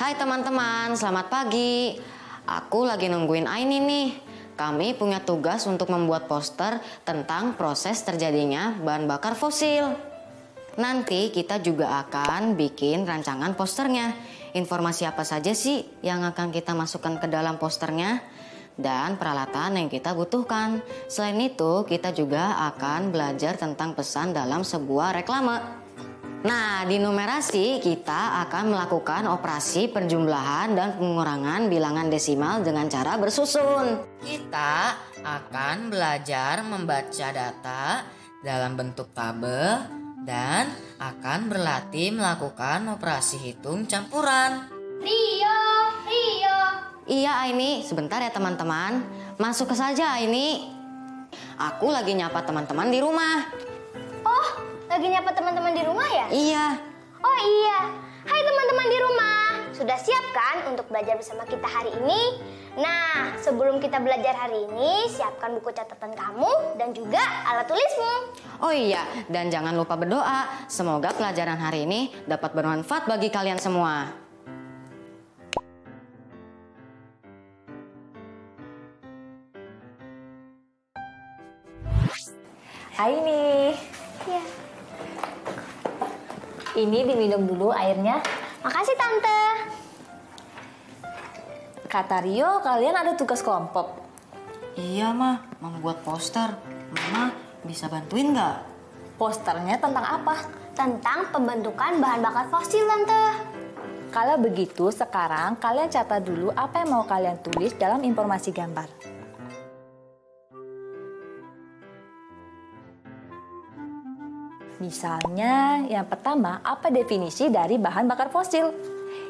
Hai teman-teman, selamat pagi. Aku lagi nungguin Aini nih. Kami punya tugas untuk membuat poster tentang proses terjadinya bahan bakar fosil. Nanti kita juga akan bikin rancangan posternya. Informasi apa saja sih yang akan kita masukkan ke dalam posternya? Dan peralatan yang kita butuhkan. Selain itu, kita juga akan belajar tentang pesan dalam sebuah reklame. Nah, di numerasi kita akan melakukan operasi penjumlahan dan pengurangan bilangan desimal dengan cara bersusun. Kita akan belajar membaca data dalam bentuk tabel dan akan berlatih melakukan operasi hitung campuran. Rio. Iya Aini, sebentar ya teman-teman. Masuk ke saja Aini. Aku lagi nyapa teman-teman di rumah. Oh, lagi nyapa teman-teman di rumah ya? Iya. Oh iya. Hai teman-teman di rumah. Sudah siap kan untuk belajar bersama kita hari ini? Nah, sebelum kita belajar hari ini, siapkan buku catatan kamu dan juga alat tulismu. Oh iya, dan jangan lupa berdoa. Semoga pelajaran hari ini dapat bermanfaat bagi kalian semua. Aini. Iya. Ini diminum dulu airnya. Makasih Tante. Kata Rio, kalian ada tugas kelompok. Iya mah, membuat poster. Mama bisa bantuin nggak? Posternya tentang apa? Tentang pembentukan bahan bakar fosil Tante. Kalau begitu, sekarang kalian catat dulu apa yang mau kalian tulis dalam informasi gambar. Misalnya, yang pertama, apa definisi dari bahan bakar fosil?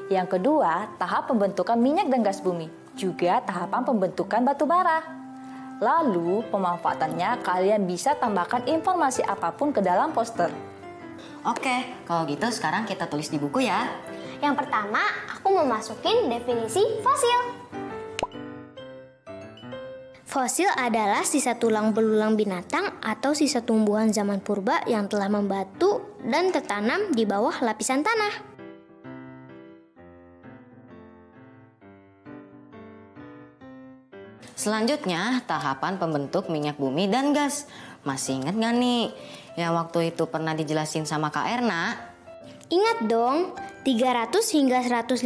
Yang kedua, tahap pembentukan minyak dan gas bumi, juga tahapan pembentukan batu bara. Lalu, pemanfaatannya kalian bisa tambahkan informasi apapun ke dalam poster. Oke, kalau gitu sekarang kita tulis di buku ya. Yang pertama, aku mau masukin definisi fosil. Fosil adalah sisa tulang belulang binatang atau sisa tumbuhan zaman purba yang telah membatu dan tertanam di bawah lapisan tanah. Selanjutnya, tahapan pembentuk minyak bumi dan gas. Masih ingat gak nih? Yang waktu itu pernah dijelasin sama Kak Erna? Ingat dong, 300 hingga 150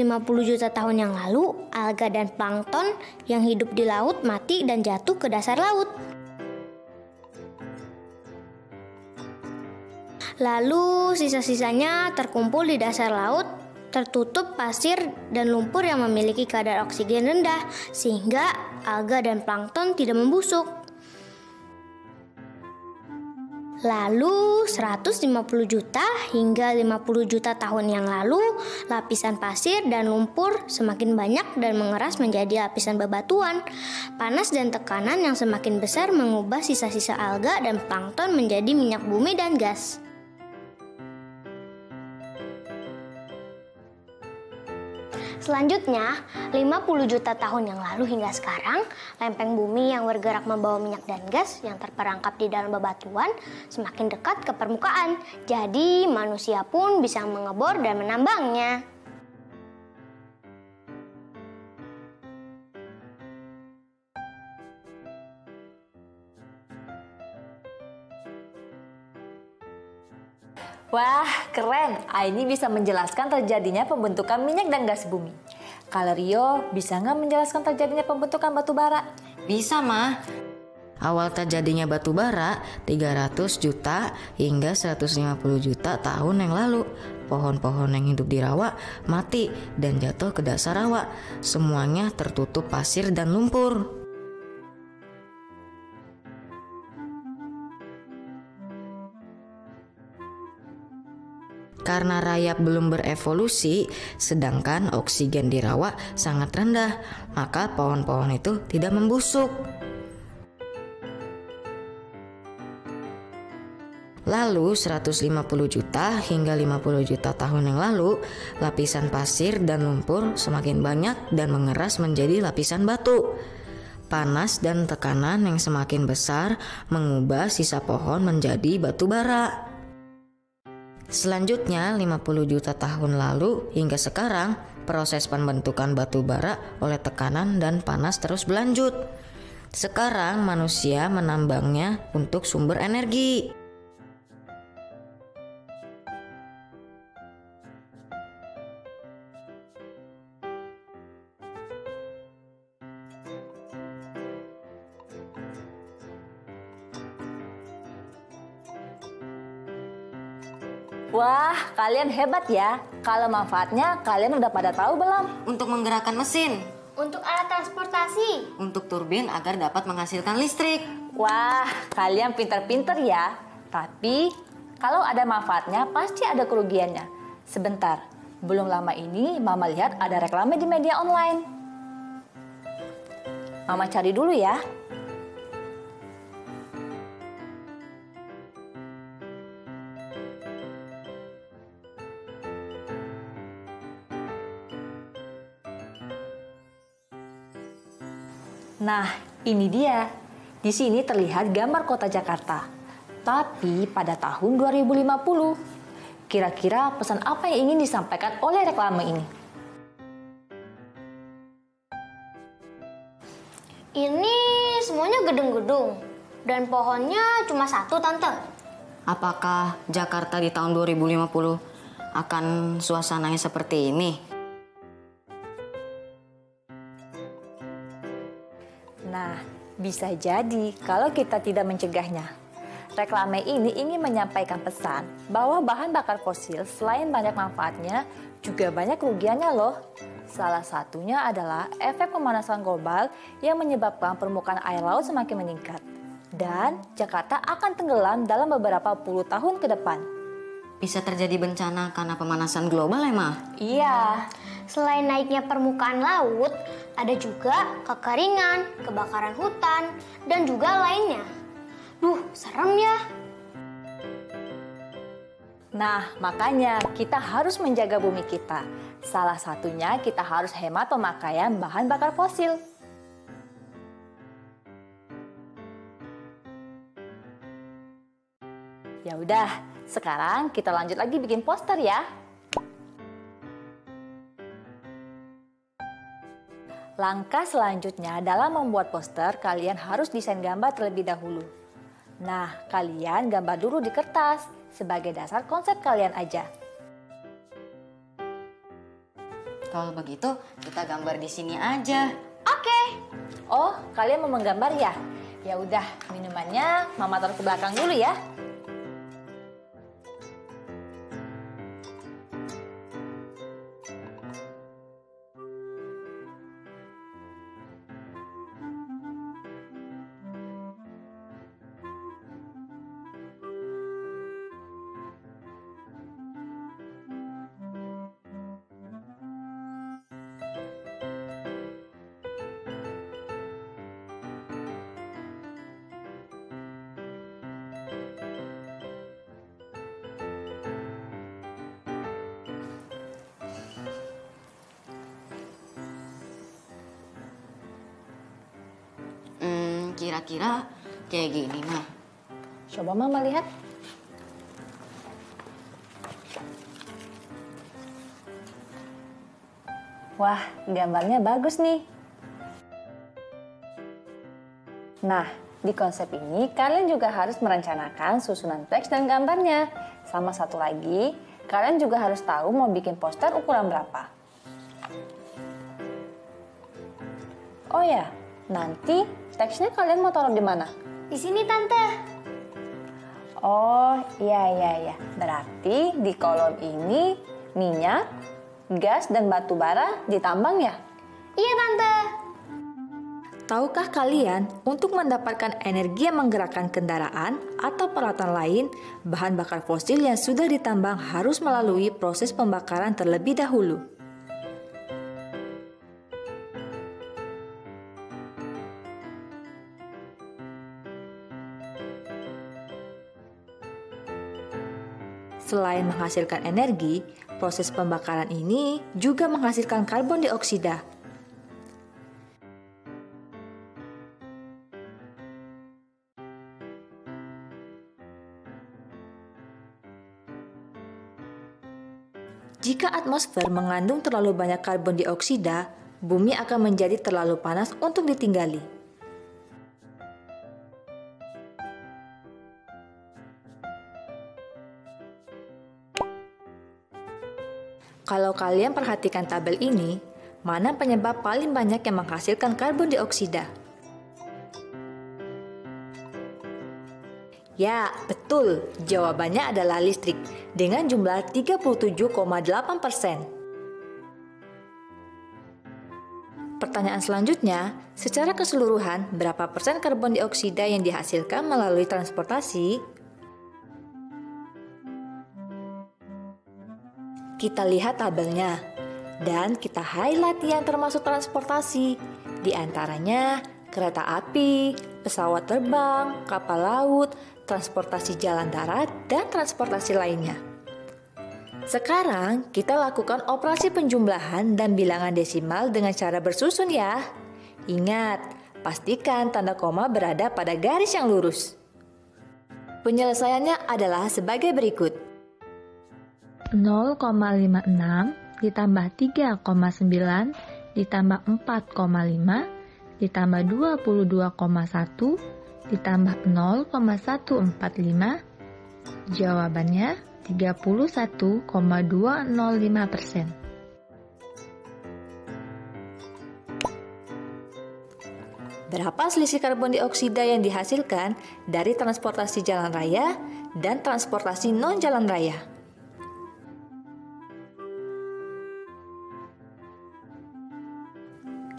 juta tahun yang lalu, alga dan plankton yang hidup di laut mati dan jatuh ke dasar laut. Lalu sisa-sisanya terkumpul di dasar laut, tertutup pasir dan lumpur yang memiliki kadar oksigen rendah, sehingga alga dan plankton tidak membusuk. Lalu 150 juta hingga 50 juta tahun yang lalu, lapisan pasir dan lumpur semakin banyak dan mengeras menjadi lapisan bebatuan. Panas dan tekanan yang semakin besar mengubah sisa-sisa alga dan plankton menjadi minyak bumi dan gas. Selanjutnya, 50 juta tahun yang lalu hingga sekarang, lempeng bumi yang bergerak membawa minyak dan gas yang terperangkap di dalam bebatuan semakin dekat ke permukaan. Jadi, manusia pun bisa mengebor dan menambangnya. Wah, keren. Aini bisa menjelaskan terjadinya pembentukan minyak dan gas bumi. Kalau Rio, bisa nggak menjelaskan terjadinya pembentukan batu bara? Bisa, Mah. Awal terjadinya batu bara 300 juta hingga 150 juta tahun yang lalu. Pohon-pohon yang hidup di rawa mati dan jatuh ke dasar rawa. Semuanya tertutup pasir dan lumpur. Karena rayap belum berevolusi, sedangkan oksigen di rawa sangat rendah, maka pohon-pohon itu tidak membusuk. Lalu 150 juta hingga 50 juta tahun yang lalu, lapisan pasir dan lumpur semakin banyak dan mengeras menjadi lapisan batu. Panas dan tekanan yang semakin besar mengubah sisa pohon menjadi batu bara. Selanjutnya 50 juta tahun lalu hingga sekarang, proses pembentukan batu bara oleh tekanan dan panas terus berlanjut. Sekarang manusia menambangnya untuk sumber energi. Wah, kalian hebat ya. Kalau manfaatnya kalian udah pada tahu belum? Untuk menggerakkan mesin, Untuk alat transportasi. untuk turbin agar dapat menghasilkan listrik. Wah, kalian pintar-pintar ya. Tapi, kalau ada manfaatnya pasti ada kerugiannya. Sebentar, belum lama ini Mama lihat ada reklame di media online. Mama cari dulu ya. Nah, ini dia. Di sini terlihat gambar kota Jakarta. Tapi pada tahun 2050. Kira-kira pesan apa yang ingin disampaikan oleh reklame ini? Ini semuanya gedung-gedung. Dan pohonnya cuma satu, Tante. Apakah Jakarta di tahun 2050 akan suasananya seperti ini? Nah, bisa jadi kalau kita tidak mencegahnya. Reklame ini ingin menyampaikan pesan bahwa bahan bakar fosil selain banyak manfaatnya, juga banyak kerugiannya loh. Salah satunya adalah efek pemanasan global yang menyebabkan permukaan air laut semakin meningkat. Dan Jakarta akan tenggelam dalam beberapa puluh tahun ke depan. Bisa terjadi bencana karena pemanasan global ya, Ma? Iya. Selain naiknya permukaan laut, ada juga kekeringan, kebakaran hutan, dan juga lainnya. Duh, serem ya. Nah, makanya kita harus menjaga bumi kita. Salah satunya kita harus hemat pemakaian bahan bakar fosil. Ya udah, sekarang kita lanjut lagi bikin poster ya. Langkah selanjutnya dalam membuat poster, kalian harus desain gambar terlebih dahulu. Nah, kalian gambar dulu di kertas sebagai dasar konsep kalian aja. Kalau begitu, kita gambar di sini aja. Oke. Oh, kalian mau menggambar ya? Ya udah, minumannya Mama taruh ke belakang dulu ya. Kira-kira kayak gini, Ma. Coba Mama lihat. Wah, gambarnya bagus nih. Nah, di konsep ini kalian juga harus merencanakan susunan teks dan gambarnya. Sama satu lagi, kalian juga harus tahu mau bikin poster ukuran berapa. Oh ya, nanti teksnya kalian mau taruh di mana? Di sini, Tante. Oh, iya. Berarti di kolom ini minyak, gas, dan batu bara ditambang ya? Iya, Tante. Tahukah kalian, untuk mendapatkan energi yang menggerakkan kendaraan atau peralatan lain, bahan bakar fosil yang sudah ditambang harus melalui proses pembakaran terlebih dahulu. Selain menghasilkan energi, proses pembakaran ini juga menghasilkan karbon dioksida. Jika atmosfer mengandung terlalu banyak karbon dioksida, bumi akan menjadi terlalu panas untuk ditinggali. Kalau kalian perhatikan tabel ini, mana penyebab paling banyak yang menghasilkan karbon dioksida? Ya, betul. Jawabannya adalah listrik dengan jumlah 37,8%. Pertanyaan selanjutnya, secara keseluruhan, berapa persen karbon dioksida yang dihasilkan melalui transportasi? Kita lihat tabelnya, dan kita highlight yang termasuk transportasi. Di antaranya, kereta api, pesawat terbang, kapal laut, transportasi jalan darat, dan transportasi lainnya. Sekarang, kita lakukan operasi penjumlahan dan bilangan desimal dengan cara bersusun ya. Ingat, pastikan tanda koma berada pada garis yang lurus. Penyelesaiannya adalah sebagai berikut. 0,56 ditambah 3,9 ditambah 4,5 ditambah 22,1 ditambah 0,145, jawabannya 31,205%. Berapa selisih karbon dioksida yang dihasilkan dari transportasi jalan raya dan transportasi non-jalan raya?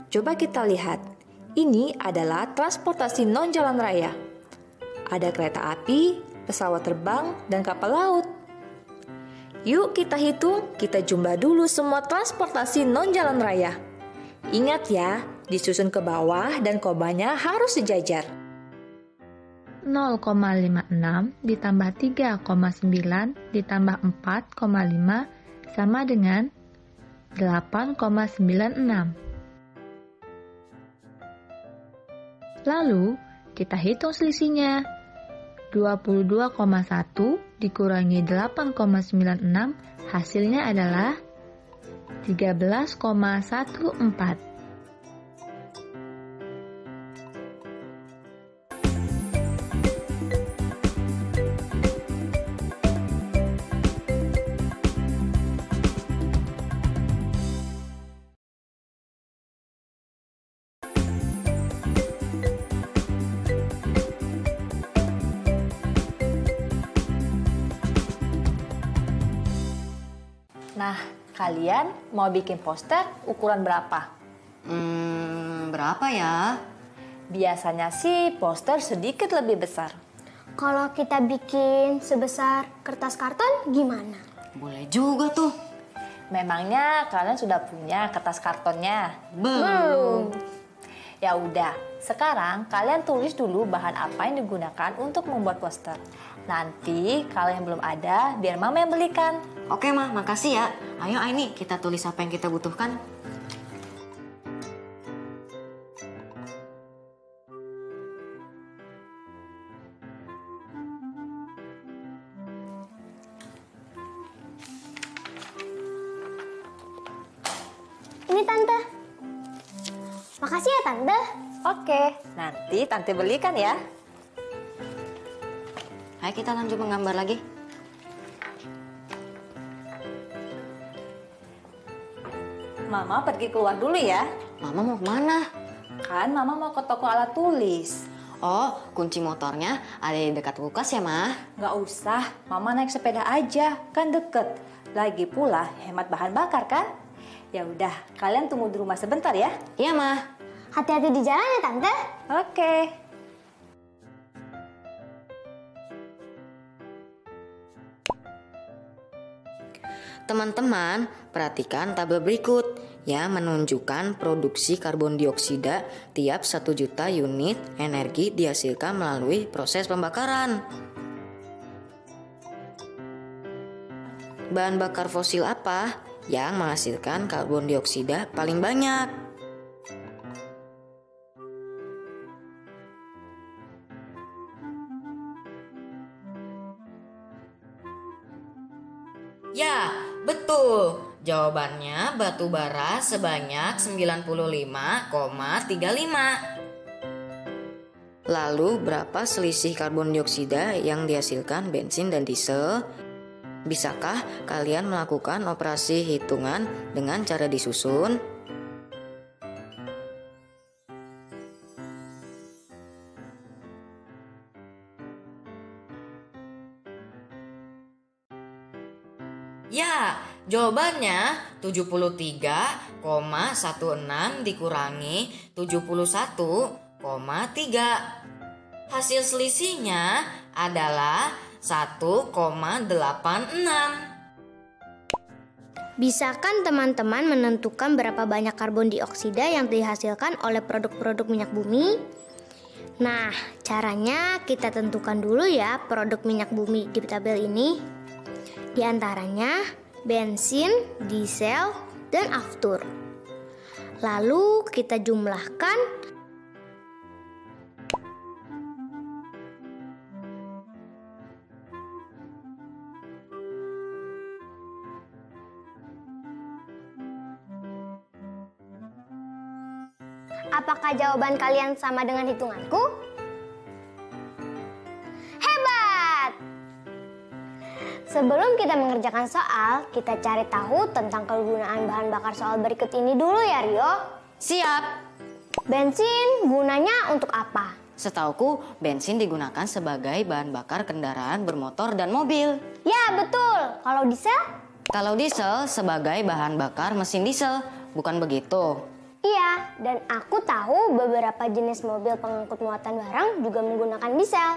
Coba kita lihat, ini adalah transportasi non-jalan raya. Ada kereta api, pesawat terbang, dan kapal laut. Yuk kita hitung, kita jumlah dulu semua transportasi non-jalan raya. Ingat ya, disusun ke bawah dan komanya harus sejajar. 0,56 ditambah 3,9 ditambah 4,5 sama dengan 8,96. Lalu, kita hitung selisihnya. 22,1 dikurangi 8,96 hasilnya adalah 13,14. Nah, kalian mau bikin poster ukuran berapa? Berapa ya? Biasanya sih poster sedikit lebih besar. Kalau kita bikin sebesar kertas karton gimana? Boleh juga tuh. Memangnya kalian sudah punya kertas kartonnya? Belum. Ya udah, sekarang kalian tulis dulu bahan apa yang digunakan untuk membuat poster. Nanti kalau yang belum ada, biar mama yang belikan. Oke, Ma, makasih ya. Ayo, Aini, kita tulis apa yang kita butuhkan. Ini Tante. Makasih ya Tante. Oke, nanti Tante belikan ya. Ayo kita lanjut menggambar lagi. Mama pergi keluar dulu ya. Mama mau kemana? Kan Mama mau ke toko alat tulis. Oh, kunci motornya ada di dekat kulkas ya, Ma? Nggak usah, Mama naik sepeda aja, kan deket. Lagi pula hemat bahan bakar kan? Ya udah, kalian tunggu di rumah sebentar ya. Iya, Ma. Hati-hati di jalan ya, Tante. Oke. Teman-teman, perhatikan tabel berikut yang menunjukkan produksi karbon dioksida tiap 1 juta unit energi dihasilkan melalui proses pembakaran. Bahan bakar fosil apa yang menghasilkan karbon dioksida paling banyak? Ya, betul. Jawabannya batu bara sebanyak 95,35. Lalu berapa selisih karbon dioksida yang dihasilkan bensin dan diesel? Bisakah kalian melakukan operasi hitungan dengan cara disusun? Ya, jawabannya 73,16 dikurangi 71,3. Hasil selisihnya adalah 1,86. Bisakah teman-teman menentukan berapa banyak karbon dioksida yang dihasilkan oleh produk-produk minyak bumi? Nah, caranya kita tentukan dulu ya produk minyak bumi di tabel ini. Di antaranya bensin, diesel, dan aftur. Lalu kita jumlahkan apakah jawaban kalian sama dengan hitunganku? Hebat! Sebelum kita mengerjakan soal, kita cari tahu tentang kegunaan bahan bakar soal berikut ini dulu ya, Rio. Siap. Bensin gunanya untuk apa? Setauku, bensin digunakan sebagai bahan bakar kendaraan bermotor dan mobil. Ya, betul. Kalau diesel? Kalau diesel sebagai bahan bakar mesin diesel, bukan begitu? Iya, dan aku tahu beberapa jenis mobil pengangkut muatan barang juga menggunakan diesel.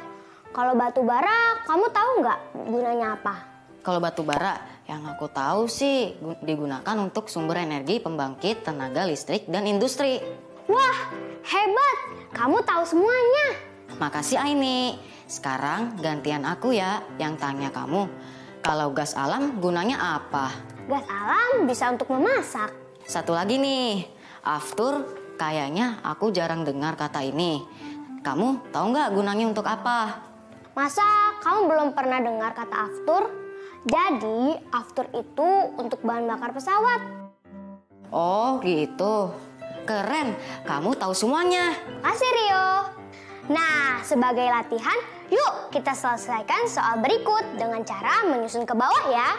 Kalau batu bara, kamu tahu nggak gunanya apa? Kalau batu bara, yang aku tahu sih digunakan untuk sumber energi pembangkit tenaga listrik dan industri. Wah, hebat! Kamu tahu semuanya. Makasih Aini. Sekarang gantian aku ya yang tanya kamu. Kalau gas alam gunanya apa? Gas alam bisa untuk memasak. Satu lagi nih, aftur. Kayaknya aku jarang dengar kata ini. Kamu tahu nggak gunanya untuk apa? Masa kamu belum pernah dengar kata aftur? Jadi, aftur itu untuk bahan bakar pesawat. Oh gitu. Keren, kamu tahu semuanya. Makasih Rio. Nah, sebagai latihan, yuk kita selesaikan soal berikut dengan cara menyusun ke bawah ya.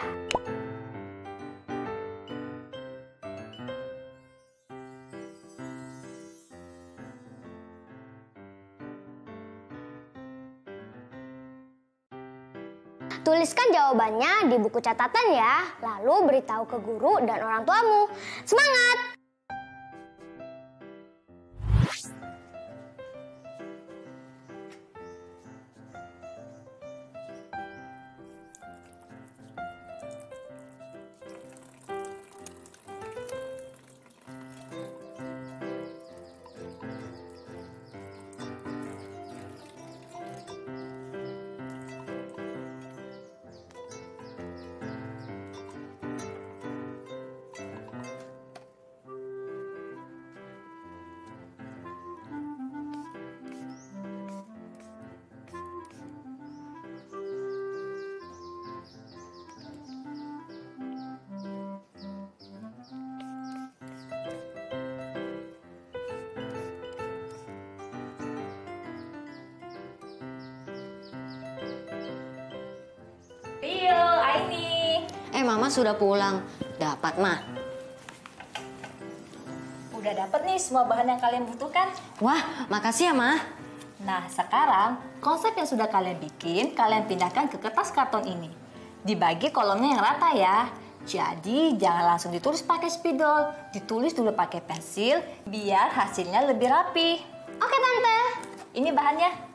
Tuliskan jawabannya di buku catatan ya, lalu beritahu ke guru dan orang tuamu. Semangat! Rio, Aini. Mama sudah pulang. Dapat, Ma. Udah dapet nih semua bahan yang kalian butuhkan. Wah, makasih ya, Ma. Nah, sekarang konsep yang sudah kalian bikin, kalian pindahkan ke kertas karton ini. Dibagi kolomnya yang rata ya. Jadi, jangan langsung ditulis pakai spidol. Ditulis dulu pakai pensil, biar hasilnya lebih rapi. Oke, Tante. Ini bahannya.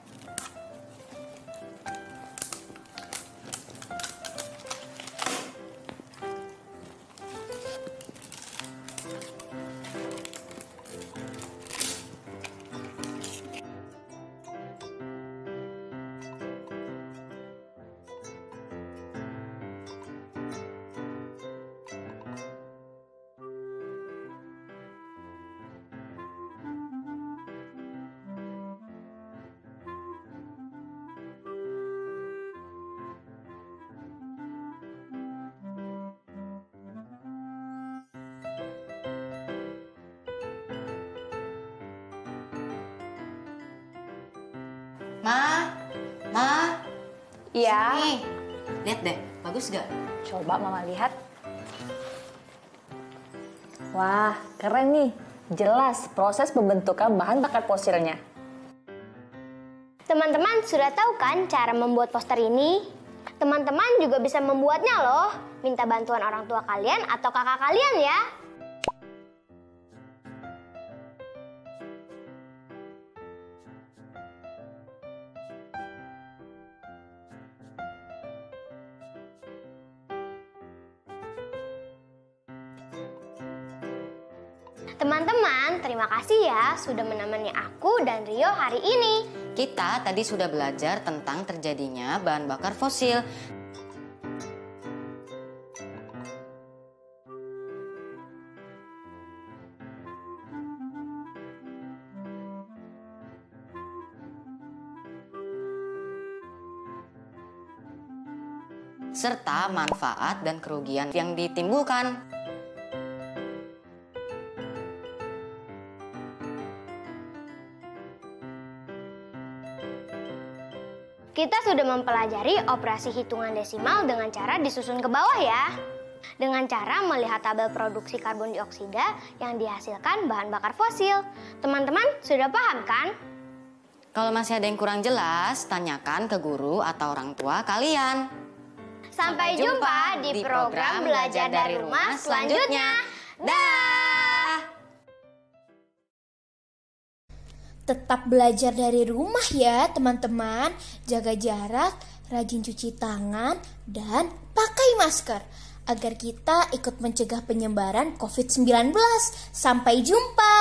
Ma, Iya. nih, lihat deh, bagus gak? Coba Mama lihat. Wah, keren nih. Jelas proses pembentukan bahan bakar fosilnya. Teman-teman sudah tahu kan cara membuat poster ini? Teman-teman juga bisa membuatnya loh. Minta bantuan orang tua kalian atau kakak kalian ya. Teman-teman, terima kasih ya sudah menemani aku dan Rio hari ini. Kita tadi sudah belajar tentang terjadinya bahan bakar fosil. Serta manfaat dan kerugian yang ditimbulkan. Kita sudah mempelajari operasi hitungan desimal dengan cara disusun ke bawah ya. Dengan cara melihat tabel produksi karbon dioksida yang dihasilkan bahan bakar fosil. Teman-teman sudah paham kan? Kalau masih ada yang kurang jelas, tanyakan ke guru atau orang tua kalian. Sampai jumpa di program belajar dari rumah selanjutnya. Dah! Tetap belajar dari rumah ya teman-teman. Jaga jarak, rajin cuci tangan, dan pakai masker agar kita ikut mencegah penyebaran COVID-19. Sampai jumpa.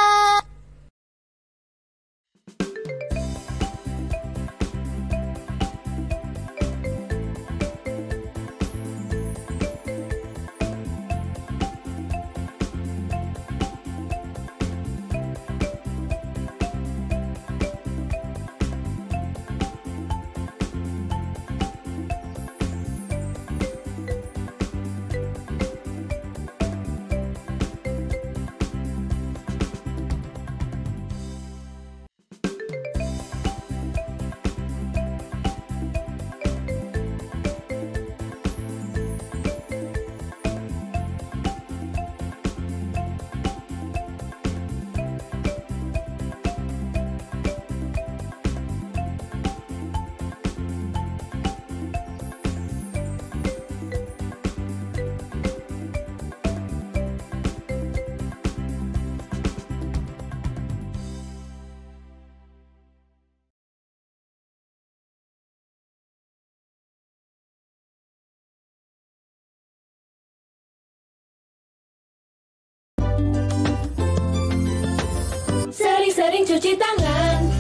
Sering-sering cuci tangan,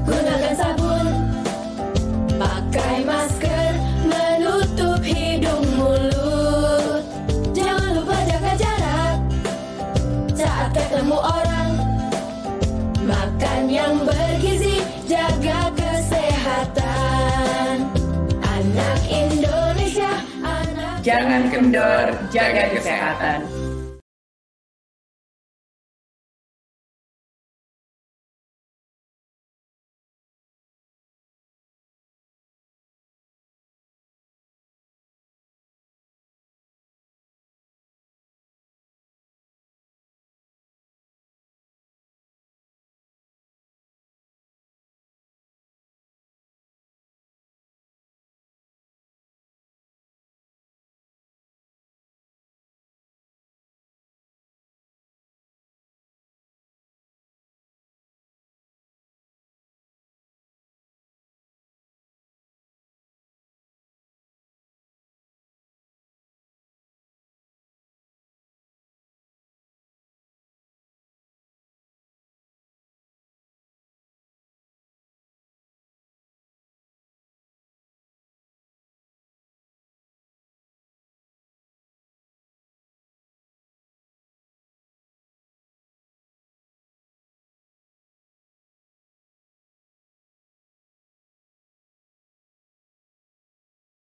gunakan sabun, pakai masker, menutup hidung mulut. Jangan lupa jaga jarak saat ketemu orang. Makan yang bergizi, jaga kesehatan. Anak Indonesia, anak... Jangan kendor, jaga kesehatan.